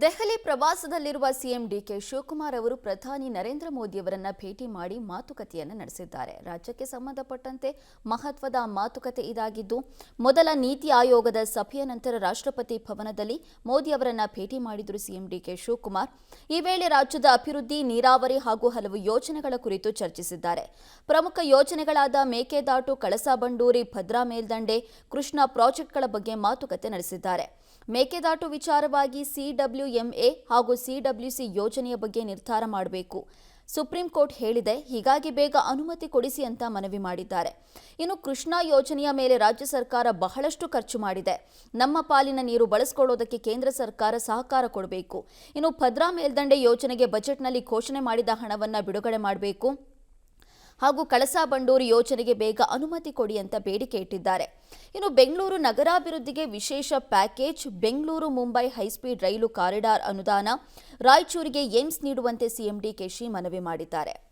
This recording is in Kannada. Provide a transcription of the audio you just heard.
ದೆಹಲಿ ಪ್ರವಾಸದಲ್ಲಿರುವ ಸಿಎಂ ಡಿಕೆ ಶಿವಕುಮಾರ್ ಅವರು ಪ್ರಧಾನಿ ನರೇಂದ್ರ ಮೋದಿಯವರನ್ನ ಭೇಟಿ ಮಾಡಿ ಮಾತುಕತೆಯನ್ನು ನಡೆಸಿದ್ದಾರೆ. ರಾಜ್ಯಕ್ಕೆ ಸಂಬಂಧಪಟ್ಟಂತೆ ಮಹತ್ವದ ಮಾತುಕತೆ ಇದಾಗಿದ್ದು, ಮೊದಲ ನೀತಿ ಆಯೋಗದ ಸಭೆಯ ನಂತರ ರಾಷ್ಟ್ರಪತಿ ಭವನದಲ್ಲಿ ಮೋದಿ ಅವರನ್ನ ಭೇಟಿ ಮಾಡಿದರು ಸಿಎಂ ಡಿಕೆ ಶಿವಕುಮಾರ್. ಈ ವೇಳೆ ರಾಜ್ಯದ ಅಭಿವೃದ್ಧಿ, ನೀರಾವರಿ ಹಾಗೂ ಹಲವು ಯೋಜನೆಗಳ ಕುರಿತು ಚರ್ಚಿಸಿದ್ದಾರೆ. ಪ್ರಮುಖ ಯೋಜನೆಗಳಾದ ಮೇಕೆದಾಟು, ಕಳಸಾ-ಬಂಡೂರಿ, ಭದ್ರಾ ಮೇಲ್ದಂಡೆ, ಕೃಷ್ಣಾ ಪ್ರಾಜೆಕ್ಟ್ಗಳ ಬಗ್ಗೆ ಮಾತುಕತೆ ನಡೆಸಿದ್ದಾರೆ. ಮೇಕೆದಾಟು ವಿಚಾರವಾಗಿ ಸಿಡಬ್ಲ್ಯೂಎಂಎ ಹಾಗೂ ಸಿಡಬ್ಲ್ಯೂಸಿ ಯೋಜನೆಯ ಬಗ್ಗೆ ನಿರ್ಧಾರ ಮಾಡಬೇಕು. ಸುಪ್ರೀಂ ಕೋರ್ಟ್ ಹೇಳಿದೆ, ಹೀಗಾಗಿ ಬೇಗ ಅನುಮತಿ ಕೊಡಿಸಿ ಅಂತ ಮನವಿ ಮಾಡಿದ್ದಾರೆ. ಇನ್ನು ಕೃಷ್ಣಾ ಯೋಜನೆಯ ಮೇಲೆ ರಾಜ್ಯ ಸರ್ಕಾರ ಬಹಳಷ್ಟು ಖರ್ಚು ಮಾಡಿದೆ. ನಮ್ಮ ಪಾಲಿನ ನೀರು ಬಳಸಿಕೊಳ್ಳೋದಕ್ಕೆ ಕೇಂದ್ರ ಸರ್ಕಾರ ಸಹಕಾರ ಕೊಡಬೇಕು. ಇನ್ನು ಭದ್ರಾ ಮೇಲ್ದಂಡೆ ಯೋಜನೆಗೆ ಬಜೆಟ್ನಲ್ಲಿ ಘೋಷಣೆ ಮಾಡಿದ ಹಣವನ್ನು ಬಿಡುಗಡೆ ಮಾಡಬೇಕು ಹಾಗೂ ಕಳಸಾ-ಬಂಡೂರಿ ಯೋಜನೆಗೆ ಬೇಗ ಅನುಮತಿ ಕೊಡಿ ಅಂತ ಬೇಡಿಕೆ ಇಟ್ಟಿದ್ದಾರೆ. ಇನ್ನು ಬೆಂಗಳೂರು ನಗರಾಭಿವೃದ್ಧಿಗೆ ವಿಶೇಷ ಪ್ಯಾಕೇಜ್, ಬೆಂಗಳೂರು ಮುಂಬೈ ಹೈಸ್ಪೀಡ್ ರೈಲು ಕಾರಿಡಾರ್ ಅನುದಾನ, ರಾಯಚೂರಿಗೆ ಏಮ್ಸ್ ನೀಡುವಂತೆ ಸಿಎಂ ಡಿಕೆಶಿ ಮನವಿ ಮಾಡಿದ್ದಾರೆ.